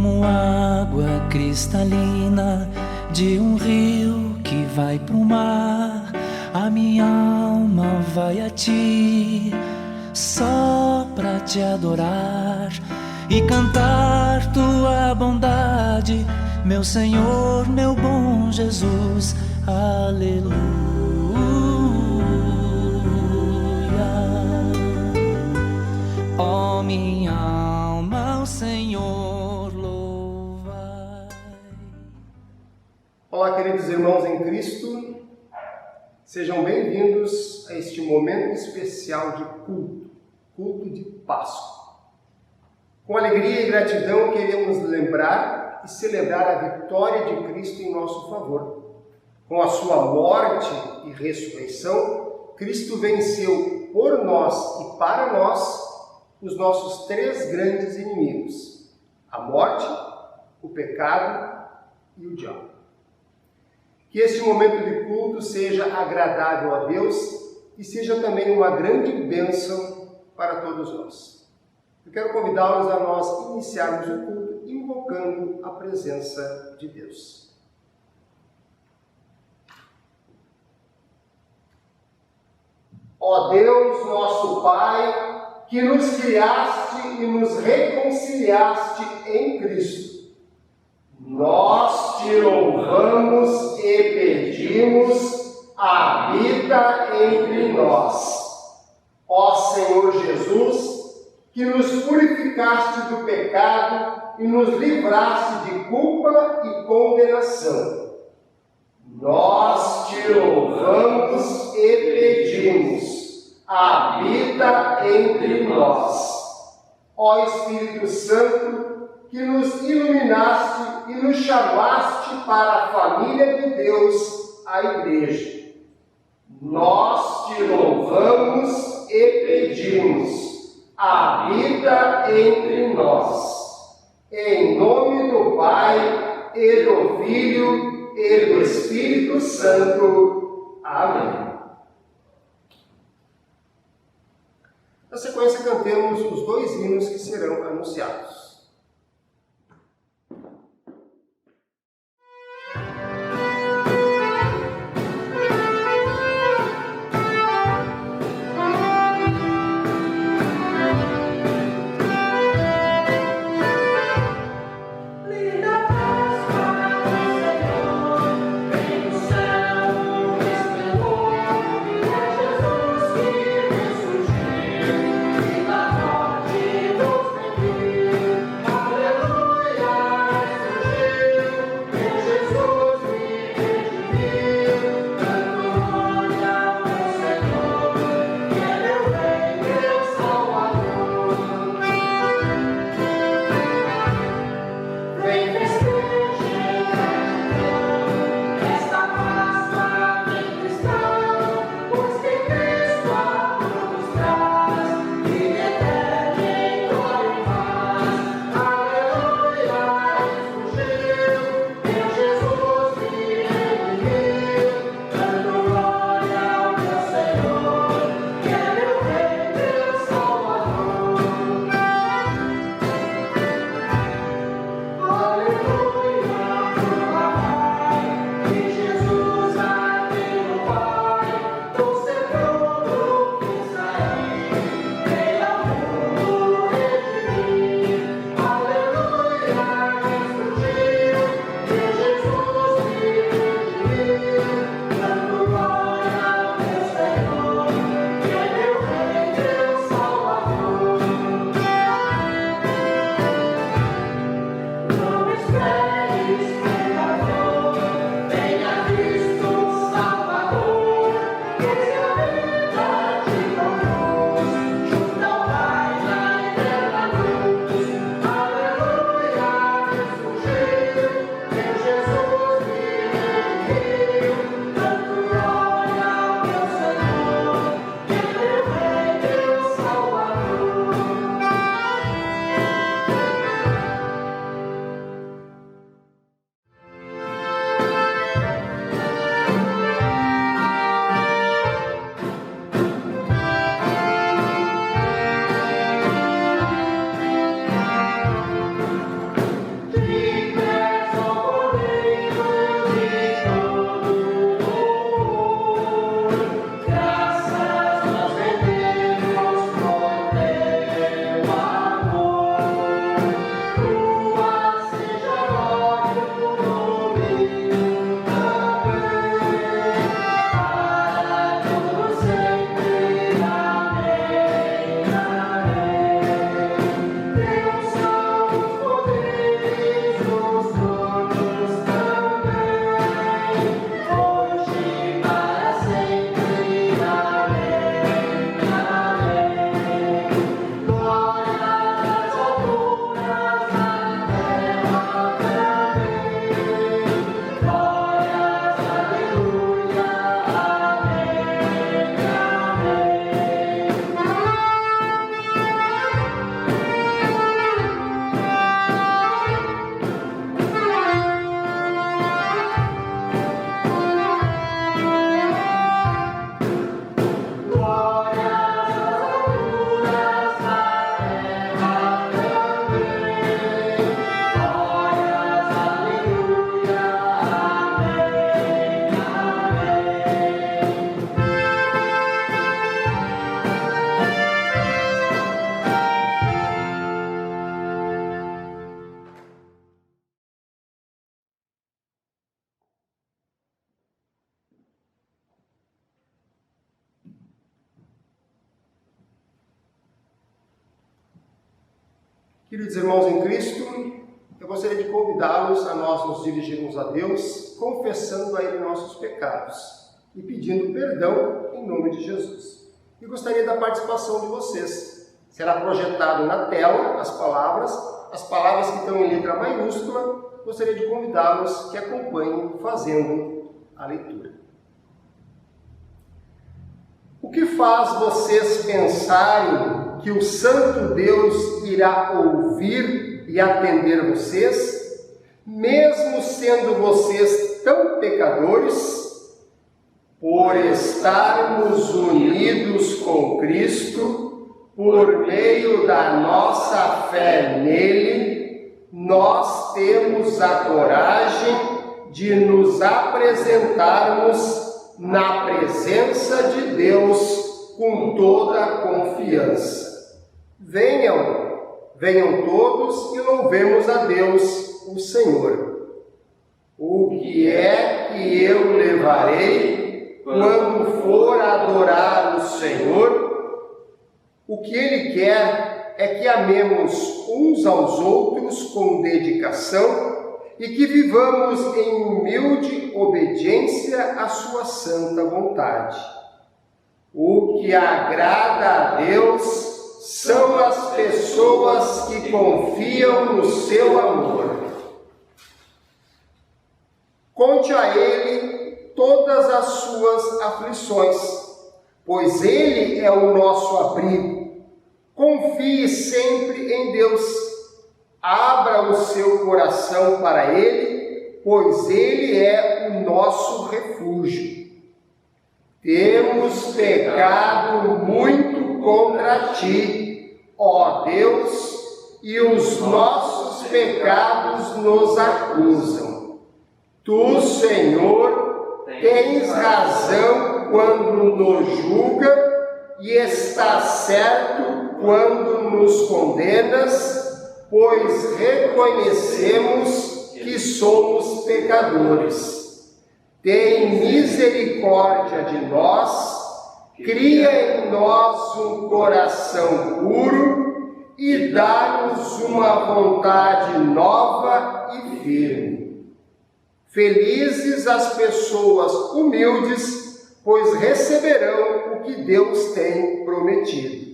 como água cristalina de um rio que vai pro mar. A minha alma vai a ti, só pra te adorar e cantar tua bondade, meu Senhor, meu bom Jesus. Aleluia. Ó minha alma, o Senhor louvai. Olá, queridos irmãos em Cristo, sejam bem-vindos a este momento especial de culto de Páscoa. Com alegria e gratidão queremos lembrar e celebrar a vitória de Cristo em nosso favor. Com a sua morte e ressurreição, Cristo venceu por nós e para nós os nossos três grandes inimigos: a morte, o pecado e o diabo. Que este momento de culto seja agradável a Deus e seja também uma grande bênção para todos nós. Eu quero convidá-los a nós iniciarmos o culto invocando a presença de Deus. Ó Deus, nosso Pai, que nos criaste e nos reconciliaste em Cristo, nós te louvamos e pedimos, habita entre nós. Ó Senhor Jesus, que nos purificaste do pecado e nos livraste de culpa e condenação, nós te louvamos e pedimos, habita entre nós. Ó Espírito Santo, que nos iluminaste e nos chamaste para a família de Deus, a Igreja, nós te louvamos e pedimos, habita entre nós. Em nome do Pai, e do Filho, e do Espírito Santo. Amém. Na sequência, cantemos os dois hinos que serão anunciados. Queridos irmãos em Cristo, eu gostaria de convidá-los a nós nos dirigirmos a Deus, confessando a Ele nossos pecados e pedindo perdão em nome de Jesus. E gostaria da participação de vocês. Será projetado na tela as palavras que estão em letra maiúscula. Gostaria de convidá-los que acompanhem fazendo a leitura. O que faz vocês pensarem que o Santo Deus irá ouvir e atender vocês, mesmo sendo vocês tão pecadores? Por estarmos unidos com Cristo, por meio da nossa fé nele, nós temos a coragem de nos apresentarmos na presença de Deus com toda a confiança. Venham todos e louvemos a Deus, o Senhor. O que é que eu levarei quando for adorar o Senhor? O que Ele quer é que amemos uns aos outros com dedicação e que vivamos em humilde obediência à sua santa vontade. O que agrada a Deus são as pessoas que confiam no seu amor. Conte a Ele todas as suas aflições, pois Ele é o nosso abrigo. Confie sempre em Deus. Abra o seu coração para Ele, pois Ele é o nosso refúgio. Temos pecado muito contra Ti, ó Deus, e os nossos pecados nos acusam. Tu, Senhor, tens razão quando nos julga e estás certo quando nos condenas, pois reconhecemos que somos pecadores. Tem misericórdia de nós, cria em nós um coração puro e dá-nos uma vontade nova e firme. Felizes as pessoas humildes, pois receberão o que Deus tem prometido.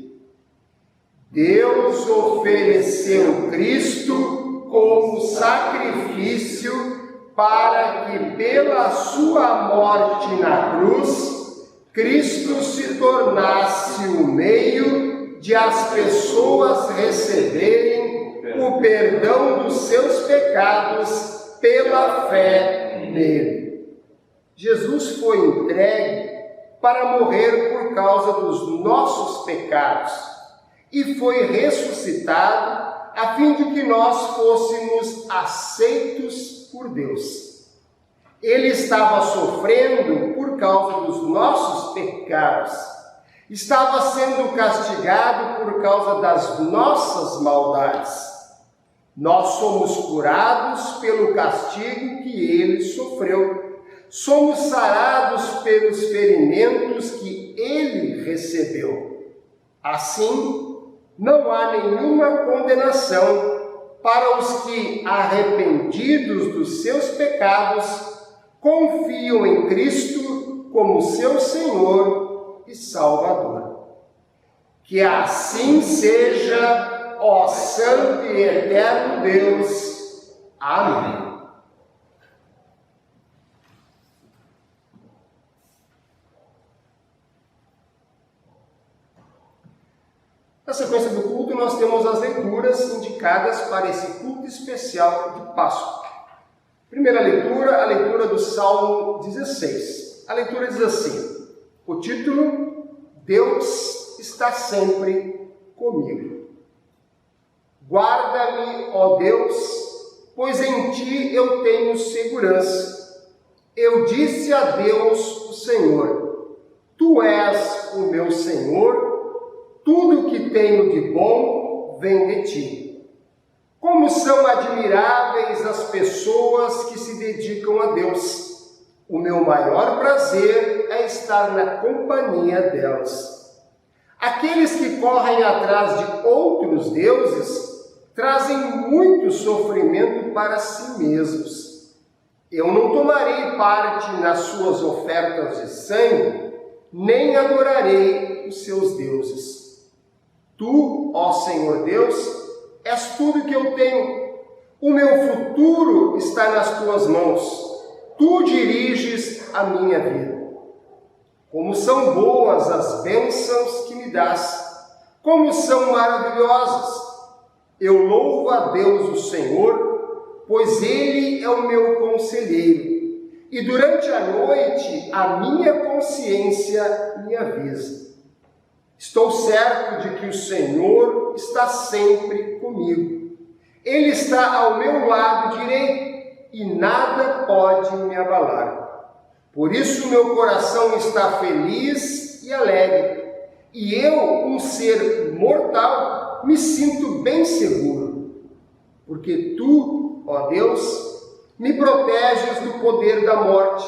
Deus ofereceu Cristo como sacrifício para que pela sua morte na cruz, Cristo se tornasse o meio de as pessoas receberem o perdão dos seus pecados pela fé nele. Jesus foi entregue para morrer por causa dos nossos pecados e foi ressuscitado a fim de que nós fôssemos aceitos por Deus. Ele estava sofrendo por causa dos nossos pecados, estava sendo castigado por causa das nossas maldades. Nós somos curados pelo castigo que ele sofreu, somos sarados pelos ferimentos que ele recebeu. Assim, não há nenhuma condenação para os que, arrependidos dos seus pecados, confiam em Cristo como seu Senhor e Salvador. Que assim seja, ó Santo e Eterno Deus. Amém. Na sequência do culto, nós temos as leituras indicadas para esse culto especial de Páscoa. Primeira leitura, a leitura do Salmo 16. A leitura diz assim: o título, Deus está sempre comigo. Guarda-me, ó Deus, pois em Ti eu tenho segurança. Eu disse a Deus, o Senhor, Tu és o meu Senhor, tudo que tenho de bom vem de Ti. Como são admiráveis as pessoas que se dedicam a Deus. O meu maior prazer é estar na companhia delas. Aqueles que correm atrás de outros deuses trazem muito sofrimento para si mesmos. Eu não tomarei parte nas suas ofertas de sangue, nem adorarei os seus deuses. Tu, ó Senhor Deus, és tudo que eu tenho. O meu futuro está nas tuas mãos. Tu diriges a minha vida. Como são boas as bênçãos que me dás, como são maravilhosas. Eu louvo a Deus o Senhor, pois Ele é o meu conselheiro, e durante a noite a minha consciência me avisa. Estou certo de que o Senhor está sempre comigo. Ele está ao meu lado direito, e nada pode me abalar. Por isso meu coração está feliz e alegre, e eu, um ser mortal, me sinto bem seguro, porque Tu, ó Deus, me proteges do poder da morte.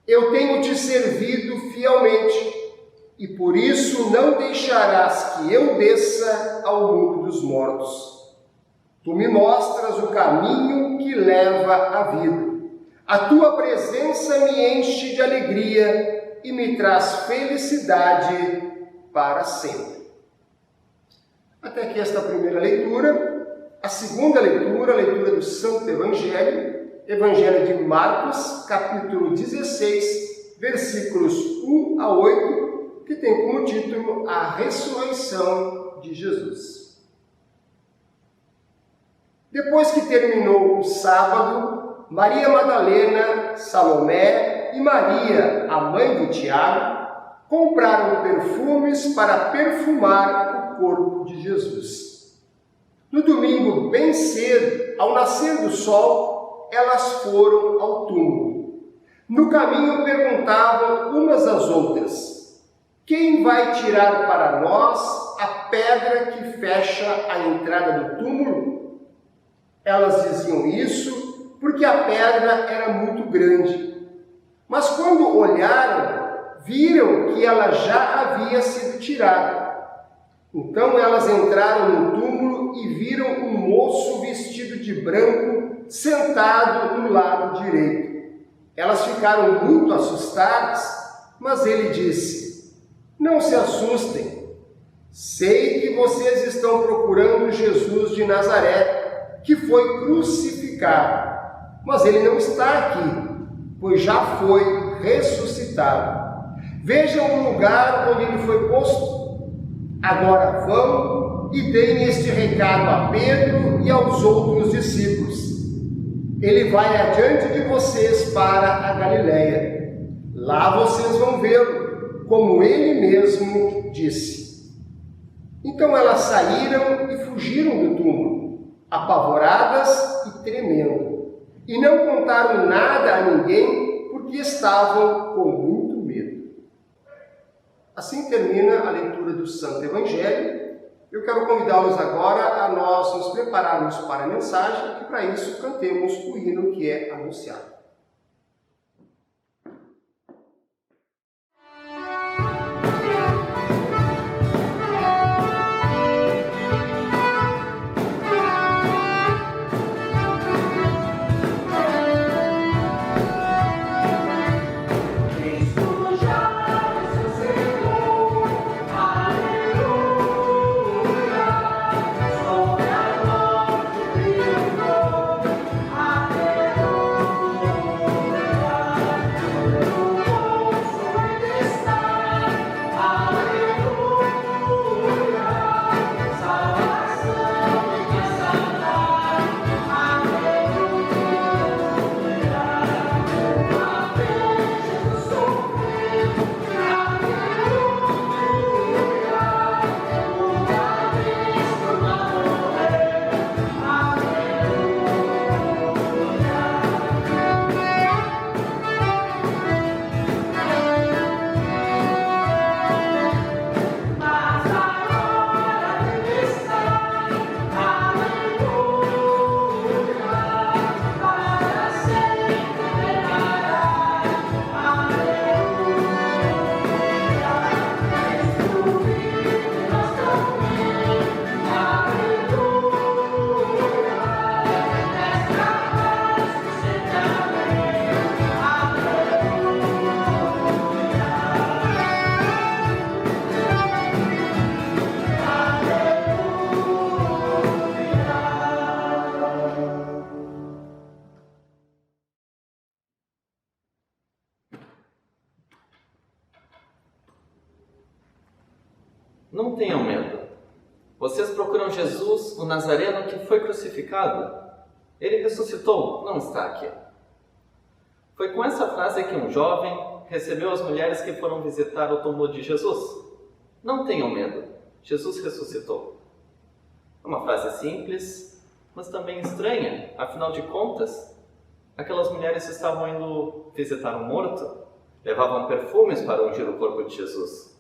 Eu tenho Te servido fielmente, e por isso não deixarás que eu desça ao mundo dos mortos. Tu me mostras o caminho que leva à vida. A Tua presença me enche de alegria e me traz felicidade para sempre. Até aqui esta primeira leitura. A segunda leitura, a leitura do Santo Evangelho, Evangelho de Marcos, capítulo 16, versículos 1 a 8, que tem como título A Ressurreição de Jesus. Depois que terminou o sábado, Maria Madalena, Salomé e Maria, a mãe de Tiago, compraram perfumes para perfumar o corpo de Jesus. No domingo, bem cedo, ao nascer do sol, elas foram ao túmulo. No caminho perguntavam umas às outras: quem vai tirar para nós a pedra que fecha a entrada do túmulo? Elas diziam isso porque a pedra era muito grande. Mas quando olharam, viram que ela já havia sido tirada. Então elas entraram no túmulo e viram um moço vestido de branco sentado no lado direito. Elas ficaram muito assustadas, mas ele disse: não se assustem. Sei que vocês estão procurando Jesus de Nazaré, que foi crucificado. Mas ele não está aqui, pois já foi ressuscitado. Vejam o lugar onde ele foi posto. Agora vão e deem este recado a Pedro e aos outros discípulos. Ele vai adiante de vocês para a Galileia. Lá vocês vão vê-lo, como ele mesmo disse. Então elas saíram e fugiram do túmulo, apavoradas e tremendo. E não contaram nada a ninguém, porque estavam com muito medo. Assim termina a leitura do Santo Evangelho. Eu quero convidá-los agora a nós nos prepararmos para a mensagem, e para isso cantemos o hino que é anunciado. tenham medo. Vocês procuram Jesus, o Nazareno que foi crucificado. Ele ressuscitou, não está aqui. Foi com essa frase que um jovem recebeu as mulheres que foram visitar o túmulo de Jesus. Não tenham medo, Jesus ressuscitou. É uma frase simples, mas também estranha. Afinal de contas, aquelas mulheres estavam indo visitar um morto, levavam perfumes para ungir o corpo de Jesus.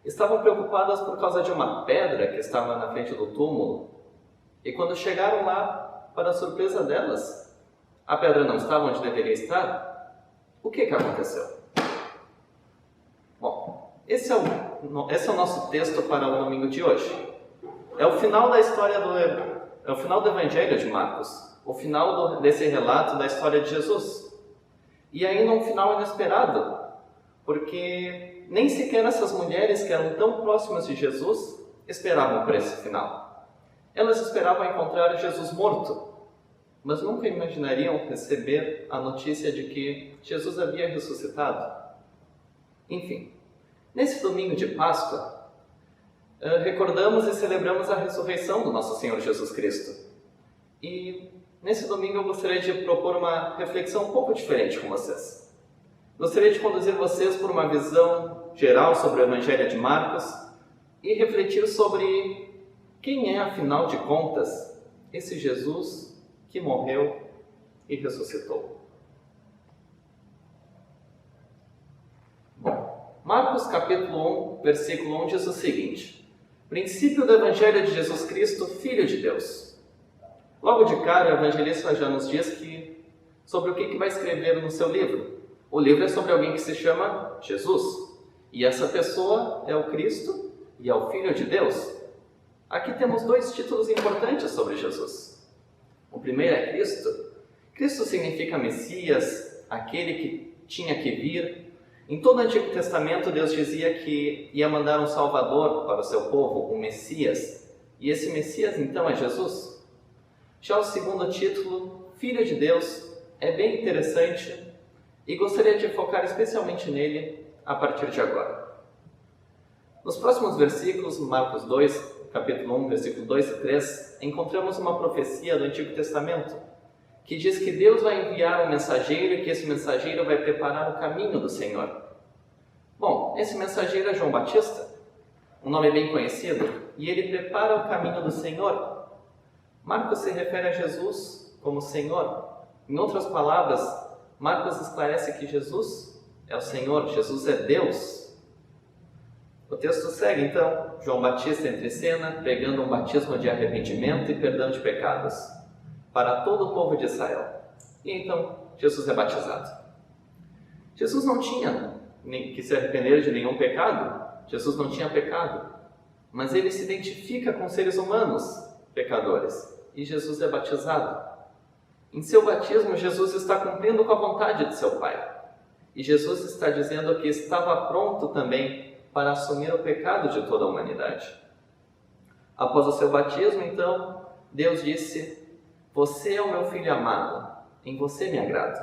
Estavam preocupadas por causa de uma pedra que estava na frente do túmulo. E quando chegaram lá, para a surpresa delas, a pedra não estava onde deveria estar. O que aconteceu? Bom, esse é o nosso texto para o domingo de hoje. É o final da história é o final do Evangelho de Marcos, o final desse relato da história de Jesus. E ainda um final inesperado, porque nem sequer essas mulheres que eram tão próximas de Jesus esperavam por esse final. Elas esperavam encontrar Jesus morto, mas nunca imaginariam receber a notícia de que Jesus havia ressuscitado. Enfim, nesse domingo de Páscoa, recordamos e celebramos a ressurreição do nosso Senhor Jesus Cristo. E nesse domingo eu gostaria de propor uma reflexão um pouco diferente com vocês. Gostaria de conduzir vocês por uma visão geral sobre o Evangelho de Marcos e refletir sobre quem é, afinal de contas, esse Jesus que morreu e ressuscitou. Bom, Marcos capítulo 1, versículo 1 diz o seguinte: princípio do Evangelho de Jesus Cristo, Filho de Deus. Logo de cara, o evangelista já nos diz sobre o que vai escrever no seu livro. O livro é sobre alguém que se chama Jesus. E essa pessoa é o Cristo e é o Filho de Deus. Aqui temos dois títulos importantes sobre Jesus. O primeiro é Cristo. Cristo significa Messias, aquele que tinha que vir. Em todo o Antigo Testamento, Deus dizia que ia mandar um Salvador para o seu povo, um Messias. E esse Messias, então, é Jesus. Já o segundo título, Filho de Deus, é bem interessante e gostaria de focar especialmente nele a partir de agora. Nos próximos versículos, Marcos 2, capítulo 1, versículo 2 e 3, encontramos uma profecia do Antigo Testamento que diz que Deus vai enviar um mensageiro e que esse mensageiro vai preparar o caminho do Senhor. Bom, esse mensageiro é João Batista, um nome bem conhecido, e ele prepara o caminho do Senhor. Marcos se refere a Jesus como Senhor. Em outras palavras, Marcos esclarece que Jesus é o Senhor, Jesus é Deus. O texto segue, então, João Batista entra em cena, pregando um batismo de arrependimento e perdão de pecados para todo o povo de Israel. E então, Jesus é batizado. Jesus não tinha que se arrepender de nenhum pecado. Jesus não tinha pecado. Mas ele se identifica com seres humanos pecadores. E Jesus é batizado. Em seu batismo, Jesus está cumprindo com a vontade de seu Pai. E Jesus está dizendo que estava pronto também para assumir o pecado de toda a humanidade. Após o seu batismo, então, Deus disse: você é o meu filho amado, em você me agrado.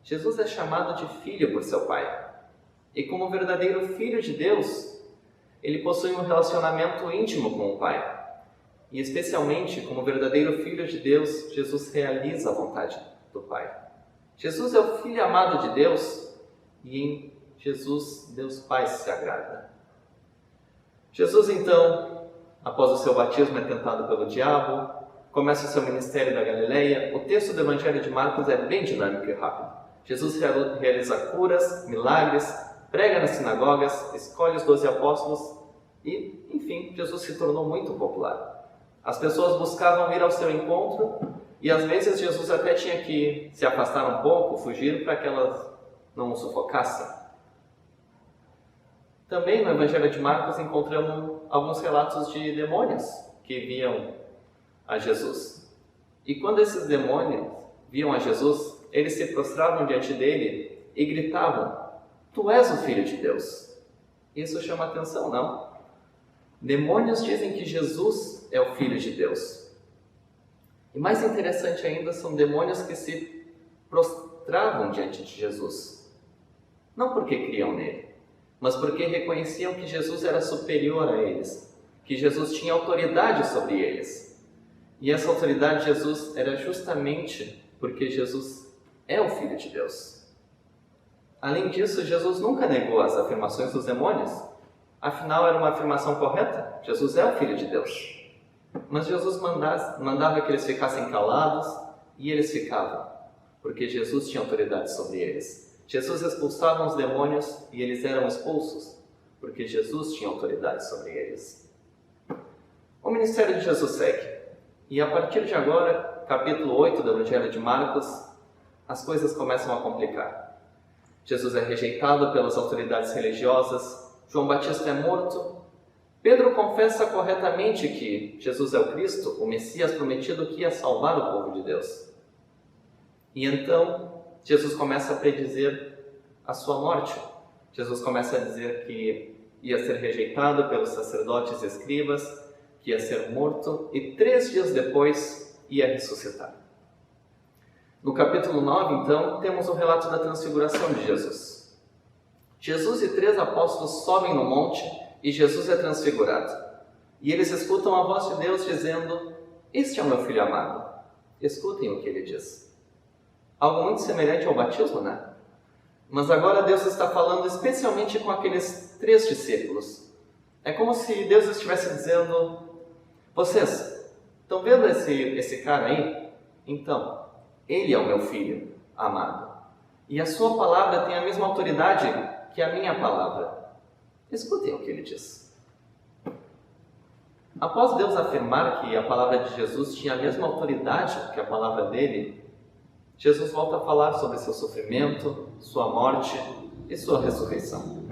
Jesus é chamado de filho por seu Pai. E como verdadeiro filho de Deus, ele possui um relacionamento íntimo com o Pai. E especialmente, como verdadeiro Filho de Deus, Jesus realiza a vontade do Pai. Jesus é o Filho amado de Deus e em Jesus, Deus Pai se agrada. Jesus, então, após o seu batismo, é tentado pelo diabo, começa o seu ministério na Galileia. O texto do Evangelho de Marcos é bem dinâmico e rápido. Jesus realiza curas, milagres, prega nas sinagogas, escolhe os 12 apóstolos e, enfim, Jesus se tornou muito popular. As pessoas buscavam ir ao seu encontro e às vezes Jesus até tinha que se afastar um pouco, fugir para que elas não o sufocassem. Também no Evangelho de Marcos encontramos alguns relatos de demônios que viam a Jesus. E quando esses demônios viam a Jesus, eles se prostravam diante dele e gritavam: tu és o Filho de Deus. Isso chama atenção, não? Demônios dizem que Jesus é o Filho de Deus. E mais interessante ainda, são demônios que se prostravam diante de Jesus. Não porque criam nele, mas porque reconheciam que Jesus era superior a eles, que Jesus tinha autoridade sobre eles. E essa autoridade de Jesus era justamente porque Jesus é o Filho de Deus. Além disso, Jesus nunca negou as afirmações dos demônios. Afinal, era uma afirmação correta. Jesus é o Filho de Deus. Mas Jesus mandava que eles ficassem calados e eles ficavam, porque Jesus tinha autoridade sobre eles. Jesus expulsava os demônios e eles eram expulsos, porque Jesus tinha autoridade sobre eles. O ministério de Jesus segue. E a partir de agora, capítulo 8 do Evangelho de Marcos, as coisas começam a complicar. Jesus é rejeitado pelas autoridades religiosas, João Batista é morto, Pedro confessa corretamente que Jesus é o Cristo, o Messias prometido que ia salvar o povo de Deus. E então, Jesus começa a predizer a sua morte. Jesus começa a dizer que ia ser rejeitado pelos sacerdotes e escribas, que ia ser morto e 3 dias depois ia ressuscitar. No capítulo 9, então, temos o relato da transfiguração de Jesus. Jesus e 3 apóstolos sobem no monte e Jesus é transfigurado. E eles escutam a voz de Deus dizendo: "Este é o meu Filho amado, escutem o que ele diz." Algo muito semelhante ao batismo, né? Mas agora Deus está falando especialmente com aqueles 3 discípulos. É como se Deus estivesse dizendo: "Vocês estão vendo esse cara aí? Então, ele é o meu Filho amado. E a sua palavra tem a mesma autoridade que a minha palavra. Escutem o que ele diz." Após Deus afirmar que a palavra de Jesus tinha a mesma autoridade que a palavra dele, Jesus volta a falar sobre seu sofrimento, sua morte e sua ressurreição.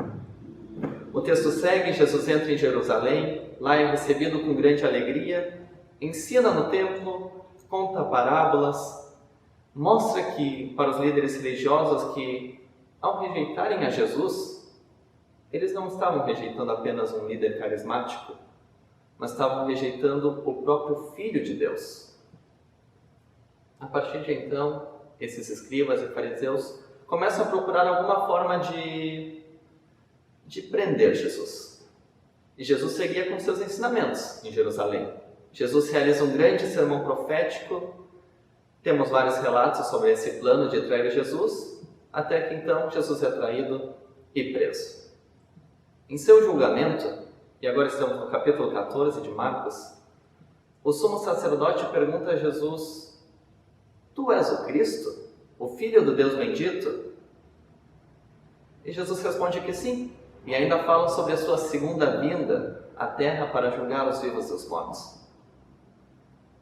O texto segue: Jesus entra em Jerusalém, lá é recebido com grande alegria, ensina no templo, conta parábolas, mostra que, para os líderes religiosos, que ao rejeitarem a Jesus, eles não estavam rejeitando apenas um líder carismático, mas estavam rejeitando o próprio Filho de Deus. A partir de então, esses escribas e fariseus começam a procurar alguma forma de prender Jesus. E Jesus seguia com seus ensinamentos em Jerusalém. Jesus realiza um grande sermão profético. Temos vários relatos sobre esse plano de trair Jesus, até que então Jesus é traído e preso. Em seu julgamento, e agora estamos no capítulo 14 de Marcos, o sumo sacerdote pergunta a Jesus: "Tu és o Cristo, o Filho do Deus bendito?" E Jesus responde que sim, e ainda fala sobre a sua segunda vinda à terra para julgar os vivos e os mortos.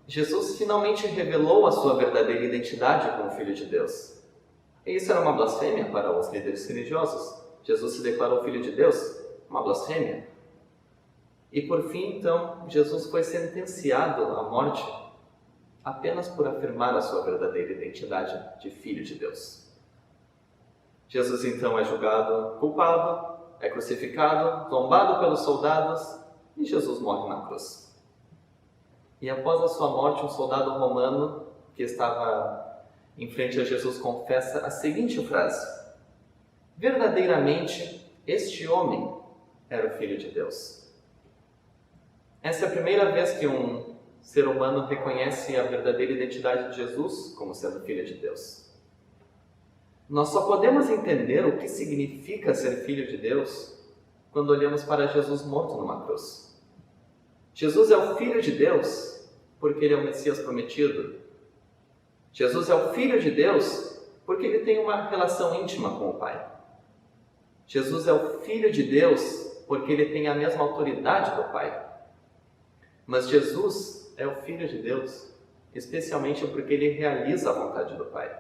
Jesus finalmente revelou a sua verdadeira identidade como Filho de Deus. E isso era uma blasfêmia para os líderes religiosos. Jesus se declarou Filho de Deus, uma blasfêmia. E por fim, então, Jesus foi sentenciado à morte apenas por afirmar a sua verdadeira identidade de Filho de Deus. Jesus então é julgado culpado, é crucificado, zombado pelos soldados e Jesus morre na cruz. E após a sua morte, um soldado romano que estava em frente a Jesus confessa a seguinte frase: "Verdadeiramente, este homem era o Filho de Deus." Essa é a primeira vez que um ser humano reconhece a verdadeira identidade de Jesus como sendo Filho de Deus. Nós só podemos entender o que significa ser Filho de Deus quando olhamos para Jesus morto numa cruz. Jesus é o Filho de Deus porque ele é o Messias prometido. Jesus é o Filho de Deus porque ele tem uma relação íntima com o Pai. Jesus é o Filho de Deus porque ele tem a mesma autoridade do Pai. Mas Jesus é o Filho de Deus especialmente porque ele realiza a vontade do Pai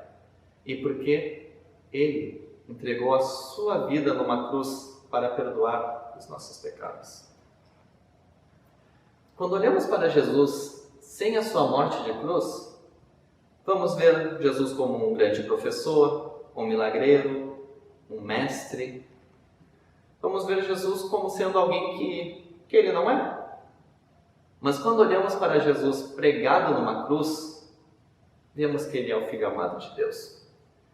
e porque ele entregou a sua vida numa cruz para perdoar os nossos pecados. Quando olhamos para Jesus sem a sua morte de cruz, vamos ver Jesus como um grande professor, um milagreiro, um mestre. Vamos ver Jesus como sendo alguém que ele não é. Mas quando olhamos para Jesus pregado numa cruz, vemos que ele é o Filho amado de Deus,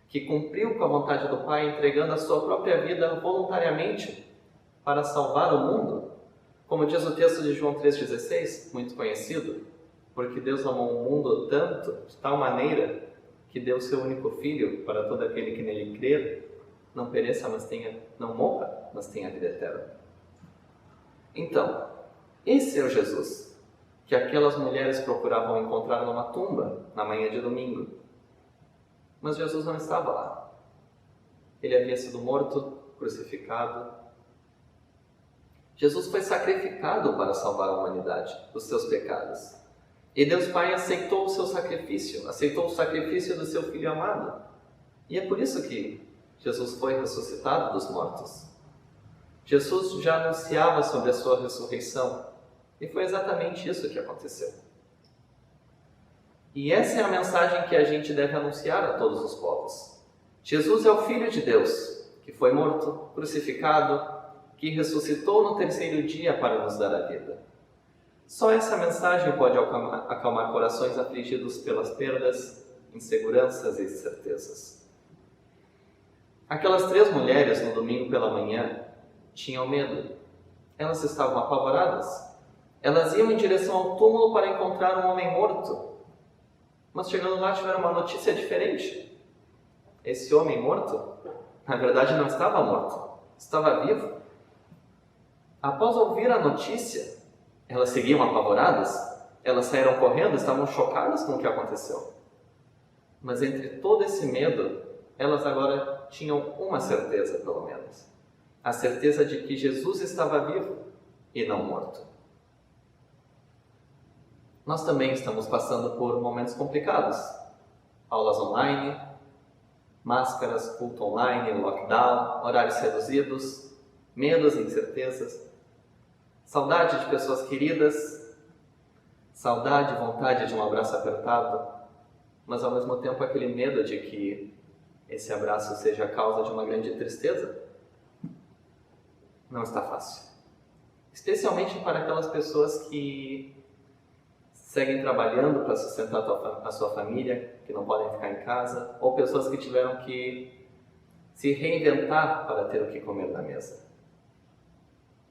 que cumpriu com a vontade do Pai, entregando a sua própria vida voluntariamente para salvar o mundo? Como diz o texto de João 3,16, muito conhecido, porque Deus amou o mundo tanto, de tal maneira, que deu seu único Filho para todo aquele que nele crer, não pereça, não morra, mas tenha vida eterna. Então, esse é o Jesus que aquelas mulheres procuravam encontrar numa tumba na manhã de domingo. Mas Jesus não estava lá. Ele havia sido morto, crucificado. Jesus foi sacrificado para salvar a humanidade dos seus pecados. E Deus Pai aceitou o seu sacrifício, aceitou o sacrifício do seu Filho amado. E é por isso que Jesus foi ressuscitado dos mortos. Jesus já anunciava sobre a sua ressurreição. E foi exatamente isso que aconteceu. E essa é a mensagem que a gente deve anunciar a todos os povos. Jesus é o Filho de Deus, que foi morto, crucificado, que ressuscitou no terceiro dia para nos dar a vida. Só essa mensagem pode acalmar corações afligidos pelas perdas, inseguranças e incertezas. Aquelas 3 mulheres no domingo pela manhã tinham medo. Elas estavam apavoradas. Elas iam em direção ao túmulo para encontrar um homem morto. Mas chegando lá tiveram uma notícia diferente. Esse homem morto, na verdade, não estava morto, estava vivo. Após ouvir a notícia, elas seguiam apavoradas, elas saíram correndo, estavam chocadas com o que aconteceu. Mas entre todo esse medo, elas agora tinham uma certeza, pelo menos. A certeza de que Jesus estava vivo e não morto. Nós também estamos passando por momentos complicados. Aulas online, máscaras, culto online, lockdown, horários reduzidos, medos e incertezas, saudade de pessoas queridas, saudade e vontade de um abraço apertado, mas ao mesmo tempo aquele medo de que esse abraço seja a causa de uma grande tristeza. Não está fácil. Especialmente para aquelas pessoas que seguem trabalhando para sustentar a sua família, que não podem ficar em casa, ou pessoas que tiveram que se reinventar para ter o que comer na mesa.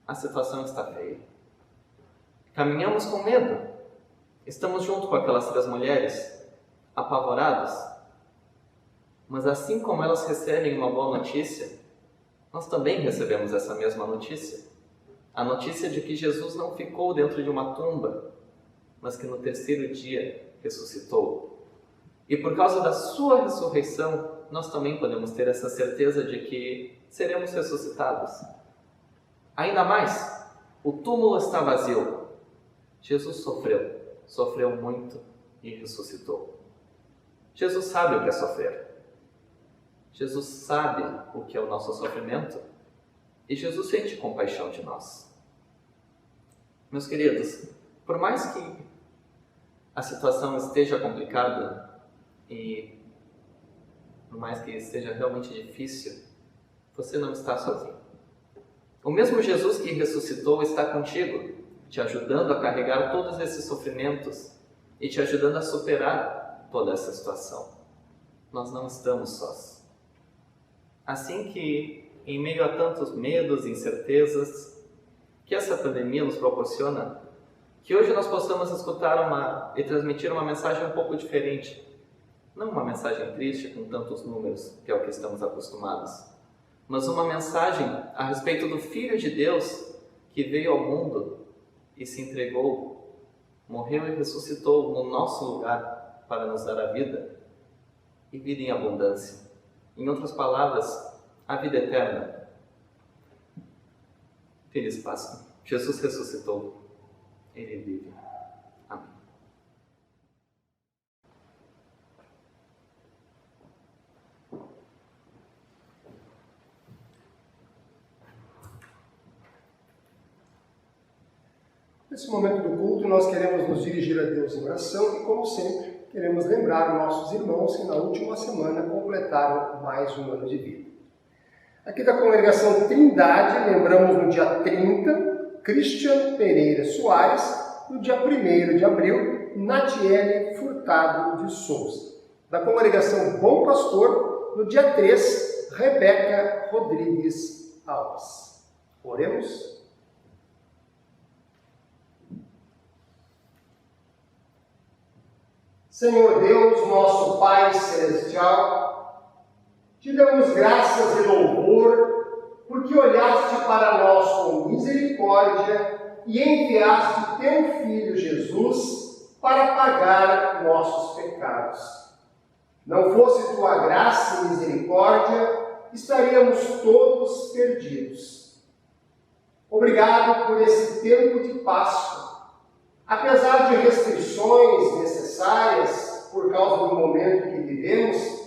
A situação está feia. Caminhamos com medo. Estamos junto com aquelas 3 mulheres, apavorados. Mas assim como elas recebem uma boa notícia, nós também recebemos essa mesma notícia. A notícia de que Jesus não ficou dentro de uma tumba, mas que no terceiro dia ressuscitou. E por causa da sua ressurreição, nós também podemos ter essa certeza de que seremos ressuscitados. Ainda mais, o túmulo está vazio. Jesus sofreu muito e ressuscitou. Jesus sabe o que é sofrer. Jesus sabe o que é o nosso sofrimento e Jesus sente compaixão de nós. Meus queridos, por mais que a situação esteja complicada e por mais que esteja realmente difícil, você não está sozinho. O mesmo Jesus que ressuscitou está contigo, te ajudando a carregar todos esses sofrimentos e te ajudando a superar toda essa situação. Nós não estamos sós. Assim que, em meio a tantos medos e incertezas que essa pandemia nos proporciona, que hoje nós possamos escutar e transmitir uma mensagem um pouco diferente. Não uma mensagem triste com tantos números, que é o que estamos acostumados, mas uma mensagem a respeito do Filho de Deus que veio ao mundo e se entregou, morreu e ressuscitou no nosso lugar para nos dar a vida e vida em abundância. Em outras palavras, a vida eterna. Feliz Páscoa. Jesus ressuscitou. Ele vive. Amém. Nesse momento do culto, nós queremos nos dirigir a Deus em oração e, como sempre, queremos lembrar nossos irmãos que na última semana completaram mais um ano de vida. Aqui da congregação Trindade, lembramos no dia 30, Cristian Pereira Soares, no dia 1º de abril, Natiele Furtado de Souza. Da congregação Bom Pastor, no dia 3, Rebeca Rodrigues Alves. Oremos. Senhor Deus, nosso Pai Celestial, te damos graças e louvor, porque olhaste para nós com misericórdia e enviaste teu Filho Jesus para pagar nossos pecados. Não fosse tua graça e misericórdia, estaríamos todos perdidos. Obrigado por esse tempo de Páscoa. Apesar de restrições necessárias por causa do momento que vivemos,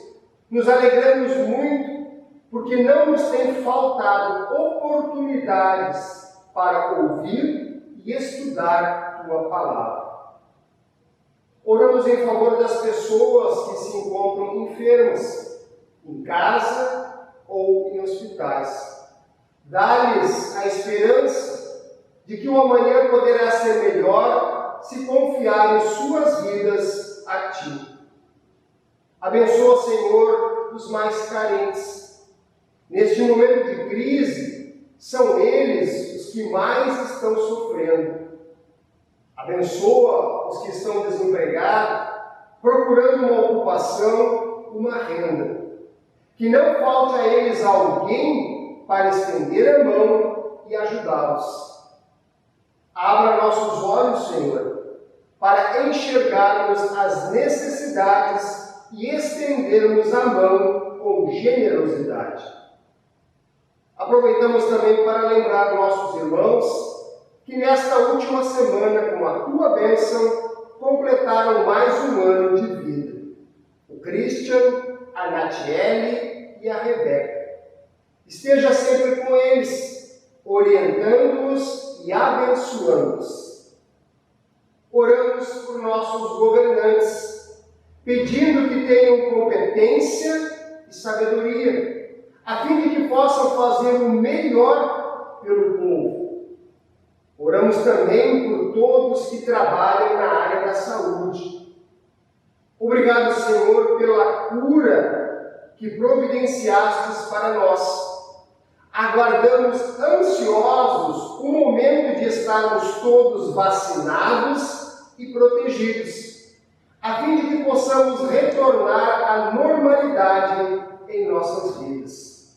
nos alegramos muito porque não nos tem faltado oportunidades para ouvir e estudar tua palavra. Oramos em favor das pessoas que se encontram enfermas, em casa ou em hospitais. Dá-lhes a esperança de que o amanhã poderá ser melhor se confiarem suas vidas a Ti. Abençoa, Senhor, os mais carentes. Neste momento de crise, são eles os que mais estão sofrendo. Abençoa os que estão desempregados, procurando uma ocupação, uma renda. Que não falte a eles alguém para estender a mão e ajudá-los. Abra nossos olhos, Senhor, para enxergarmos as necessidades e estendermos a mão com generosidade. Aproveitamos também para lembrar nossos irmãos que nesta última semana, com a tua bênção, completaram mais um ano de vida. O Christian, a Natiele e a Rebeca. Esteja sempre com eles, orientando-os e abençoando-os. Oramos por nossos governantes, pedindo que tenham competência e sabedoria, a fim de que possam fazer o melhor pelo povo. Oramos também por todos que trabalham na área da saúde. Obrigado, Senhor, pela cura que providenciastes para nós. Aguardamos ansiosos o momento de estarmos todos vacinados e protegidos, a fim de que possamos retornar à normalidade em nossas vidas.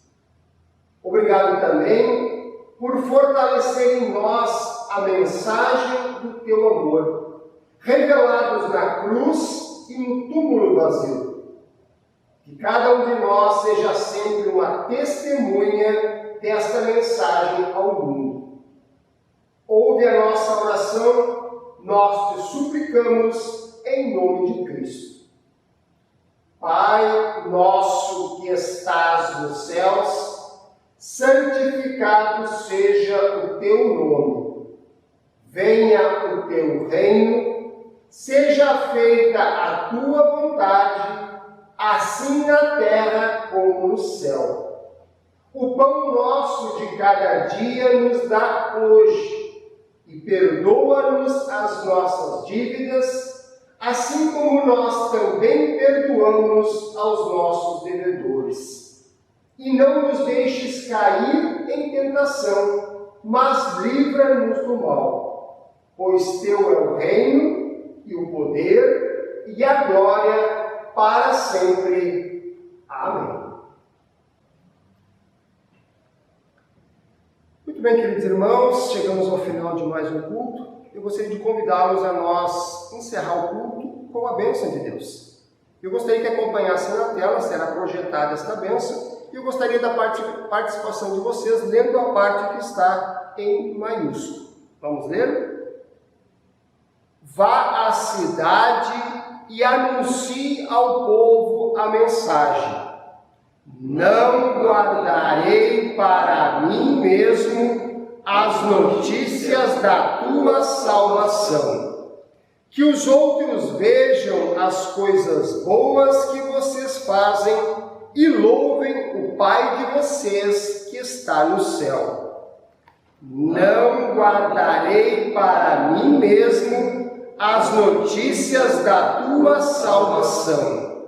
Obrigado também por fortalecer em nós a mensagem do teu amor, revelados na cruz e no túmulo vazio. Que cada um de nós seja sempre uma testemunha desta mensagem ao mundo. Ouve a nossa oração, nós te suplicamos em nome de Cristo. Pai nosso que estás nos céus, santificado seja o teu nome. Venha o teu reino, seja feita a tua vontade, assim na terra como no céu. O pão nosso de cada dia nos dá hoje, e perdoa-nos as nossas dívidas, assim como nós também perdoamos aos nossos devedores. E não nos deixes cair em tentação, mas livra-nos do mal. Pois teu é o reino, e o poder, e a glória, para sempre. Amém. Muito bem, queridos irmãos, chegamos ao final de mais um culto. Eu gostaria de convidá-los a nós encerrar o culto com a bênção de Deus. Eu gostaria que acompanhassem na tela, será projetada esta bênção, e eu gostaria da participação de vocês lendo a parte que está em maiúsculo. Vamos ler? Vá à cidade e anuncie ao povo a mensagem. Não guardarei para mim mesmo as notícias da tua salvação. Que os outros vejam as coisas boas que vocês fazem e louvem o Pai de vocês que está no céu. Não guardarei para mim mesmo as notícias da tua salvação,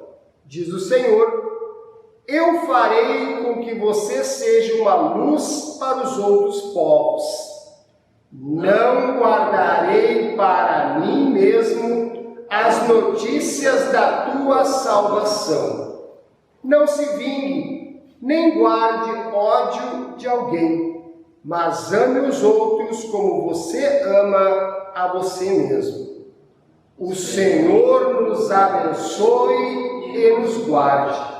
diz o Senhor. Eu farei com que você seja uma luz para os outros povos. Não guardarei para mim mesmo as notícias da tua salvação. Não se vingue, nem guarde ódio de alguém, mas ame os outros como você ama a você mesmo. O Senhor nos abençoe e nos guarde.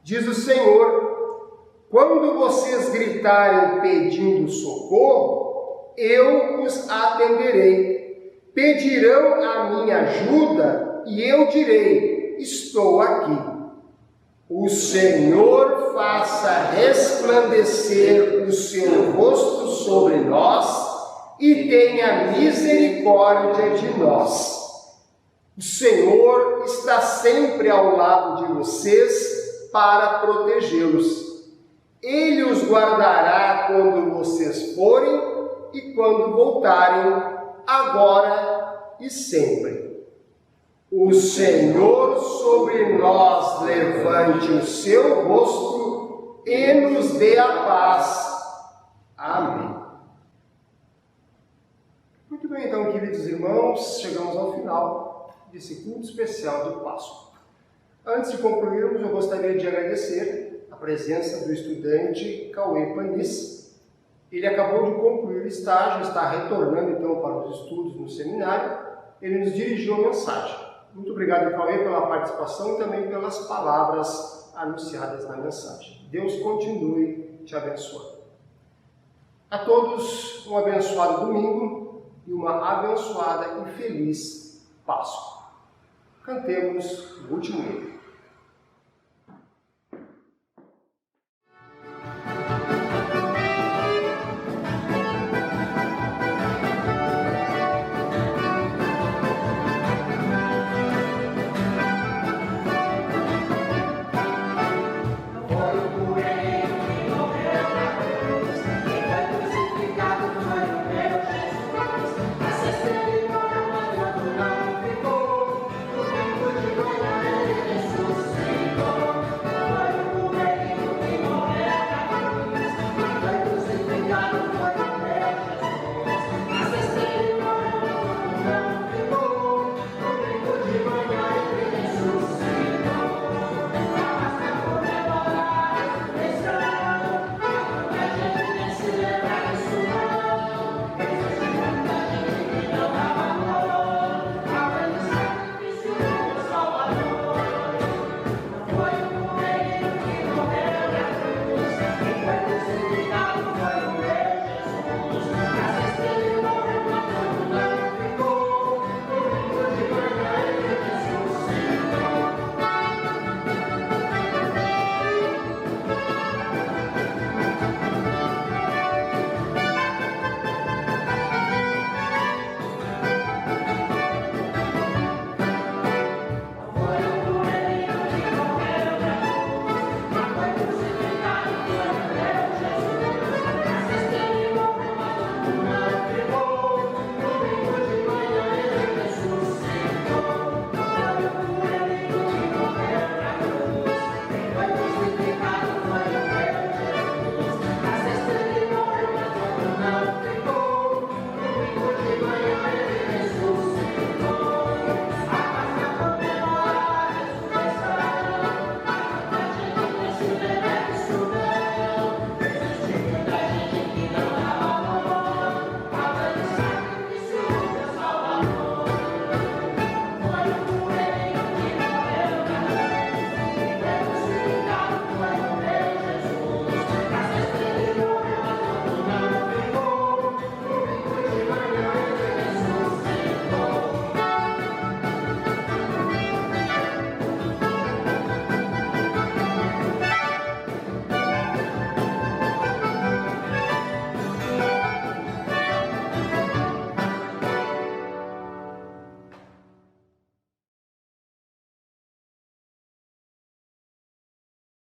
Diz o Senhor: quando vocês gritarem pedindo socorro, eu os atenderei. Pedirão a minha ajuda e eu direi: estou aqui. O Senhor faça resplandecer o seu rosto sobre nós e tenha misericórdia de nós. O Senhor está sempre ao lado de vocês para protegê-los. Ele os guardará quando vocês forem e quando voltarem, agora e sempre. O Senhor sobre nós levante o seu rosto e nos dê a paz. Amém. Muito bem, então, queridos irmãos, chegamos ao final desse culto especial de Páscoa. Antes de concluirmos, eu gostaria de agradecer a presença do estudante Cauê Panis. Ele acabou de concluir o estágio, está retornando então para os estudos no seminário. Ele nos dirigiu a mensagem. Muito obrigado, Cauê, pela participação e também pelas palavras anunciadas na mensagem. Deus continue te abençoando. A todos um abençoado domingo e uma abençoada e feliz Páscoa. Cantemos o último hino.